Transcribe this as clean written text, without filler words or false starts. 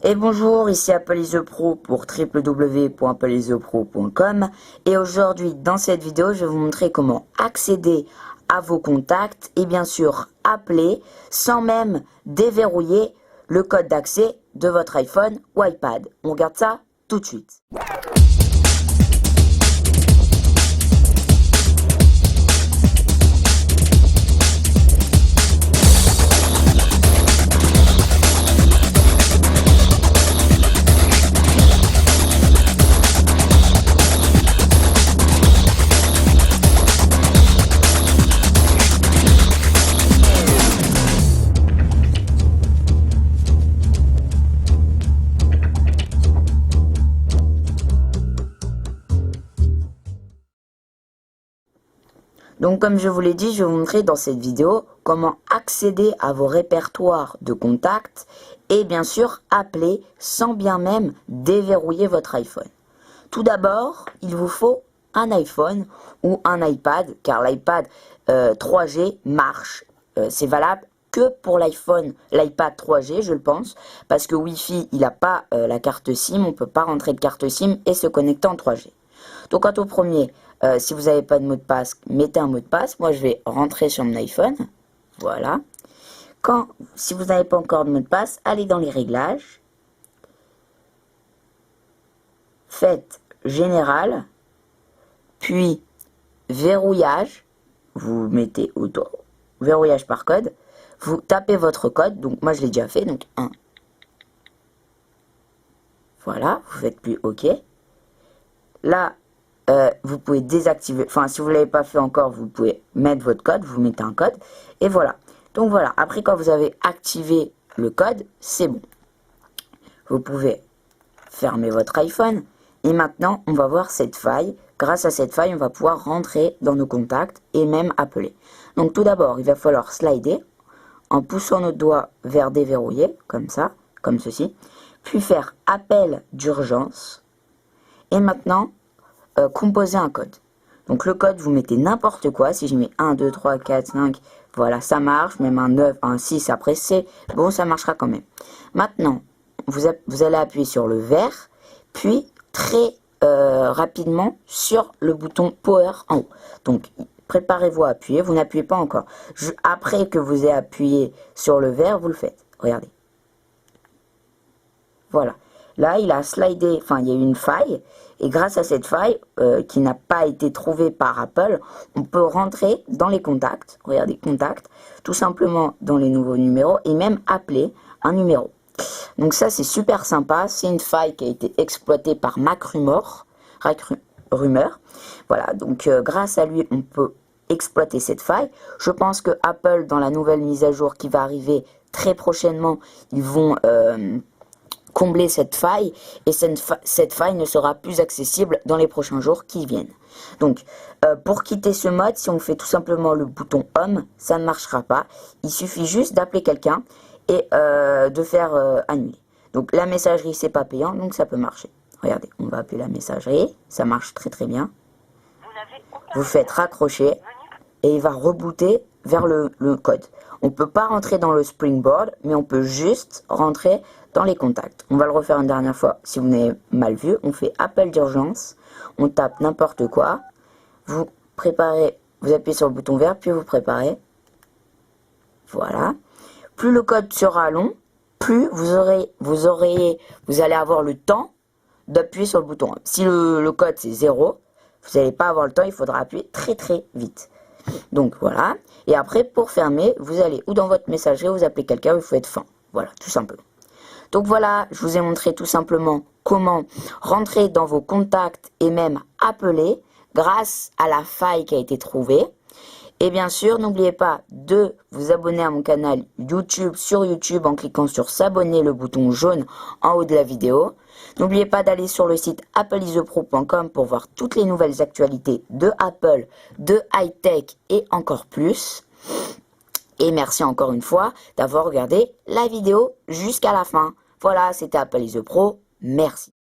Et bonjour, ici Apple is the Pro pour www.appleisthepro.com et aujourd'hui dans cette vidéo je vais vous montrer comment accéder à vos contacts et bien sûr appeler sans même déverrouiller le code d'accès de votre iPhone ou iPad. On regarde ça tout de suite. Donc comme je vous l'ai dit, je vais vous montrer dans cette vidéo comment accéder à vos répertoires de contacts et bien sûr appeler sans bien même déverrouiller votre iPhone. Tout d'abord, il vous faut un iPhone ou un iPad car l'iPad 3G marche. C'est valable que pour l'iPhone, l'iPad 3G je le pense, parce que Wi-Fi il n'a pas la carte SIM, on ne peut pas rentrer de carte SIM et se connecter en 3G. Donc quant au premier, si vous n'avez pas de mot de passe, mettez un mot de passe. Moi je vais rentrer sur mon iPhone, voilà. Si vous n'avez pas encore de mot de passe, allez dans les réglages, faites général, puis verrouillage, vous mettez auto, verrouillage par code, vous tapez votre code, donc moi je l'ai déjà fait, donc 1. Voilà, vous faites plus OK. Là, vous pouvez désactiver, enfin si vous ne l'avez pas fait encore, vous pouvez mettre votre code, vous mettez un code, et voilà. Donc voilà, après quand vous avez activé le code, c'est bon. Vous pouvez fermer votre iPhone, et maintenant on va voir cette faille. Grâce à cette faille, on va pouvoir rentrer dans nos contacts et même appeler. Donc tout d'abord, il va falloir slider en poussant notre doigt vers déverrouiller, comme ça, comme ceci, puis faire appel d'urgence, et maintenant, composer un code. Donc le code, vous mettez n'importe quoi. Si je mets 1, 2, 3, 4, 5, voilà, ça marche. Même un 9, un 6, après c'est bon, ça marchera quand même. Maintenant, vous allez appuyer sur le vert, puis très rapidement sur le bouton Power en haut. Donc, préparez-vous à appuyer. Vous n'appuyez pas encore. Après que vous ayez appuyé sur le vert, vous le faites. Regardez. Voilà. Là, il a slidé, enfin, il y a eu une faille. Et grâce à cette faille, qui n'a pas été trouvée par Apple, on peut rentrer dans les contacts. Regardez, contacts, tout simplement dans les nouveaux numéros et même appeler un numéro. Donc ça, c'est super sympa. C'est une faille qui a été exploitée par MacRumor. Voilà, donc grâce à lui, on peut exploiter cette faille. Je pense que Apple, dans la nouvelle mise à jour qui va arriver très prochainement, ils vont combler cette faille et cette faille ne sera plus accessible dans les prochains jours qui viennent. Donc pour quitter ce mode, si on fait tout simplement le bouton Home, ça ne marchera pas. Il suffit juste d'appeler quelqu'un et de faire annuler. Donc la messagerie c'est pas payant, donc ça peut marcher. Regardez, on va appeler la messagerie, ça marche très très bien. Vous faites raccrocher et il va rebooter vers le code. On ne peut pas rentrer dans le Springboard, mais on peut juste rentrer dans les contacts. On va le refaire une dernière fois si vous n'avez mal vu. On fait appel d'urgence, on tape n'importe quoi, vous préparez, vous appuyez sur le bouton vert, puis vous préparez. Voilà. Plus le code sera long, plus vous allez avoir le temps d'appuyer sur le bouton. Si le code c'est 0, vous n'allez pas avoir le temps, il faudra appuyer très très vite. Donc voilà, et après pour fermer, vous allez ou dans votre messagerie, vous appelez quelqu'un, il faut être fin. Voilà, tout simplement. Donc voilà, je vous ai montré tout simplement comment rentrer dans vos contacts et même appeler grâce à la faille qui a été trouvée. Et bien sûr, n'oubliez pas de vous abonner à mon canal YouTube sur YouTube en cliquant sur s'abonner, le bouton jaune en haut de la vidéo. N'oubliez pas d'aller sur le site appleisthepro.com pour voir toutes les nouvelles actualités de Apple, de high-tech et encore plus. Et merci encore une fois d'avoir regardé la vidéo jusqu'à la fin. Voilà, c'était Apple is the Pro. Merci.